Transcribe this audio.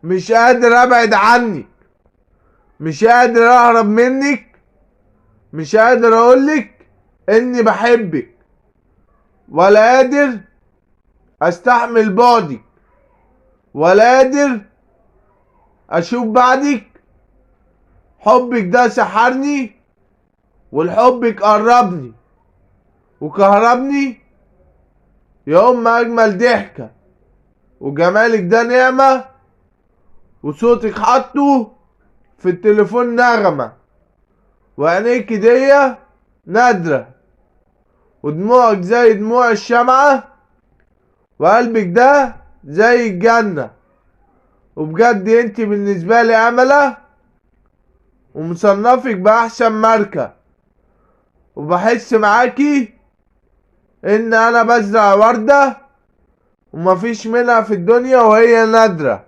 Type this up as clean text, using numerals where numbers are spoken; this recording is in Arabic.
مش قادر ابعد عنك، مش قادر اهرب منك، مش قادر اقولك اني بحبك، ولا قادر استحمل بعدك، ولا قادر اشوف بعدك. حبك ده سحرني، والحبك قربني وكهربني. يا ام اجمل ضحكة، وجمالك ده نعمة، وصوتك حطه في التليفون نغمة، وعينيك دي نادرة، ودموعك زي دموع الشمعة، وقلبك ده زي الجنة. وبجد انت بالنسبة لي أملة، ومصنفك بأحسن ماركة. وبحس معاكي ان انا بزرع وردة ومفيش منها في الدنيا، وهي نادرة.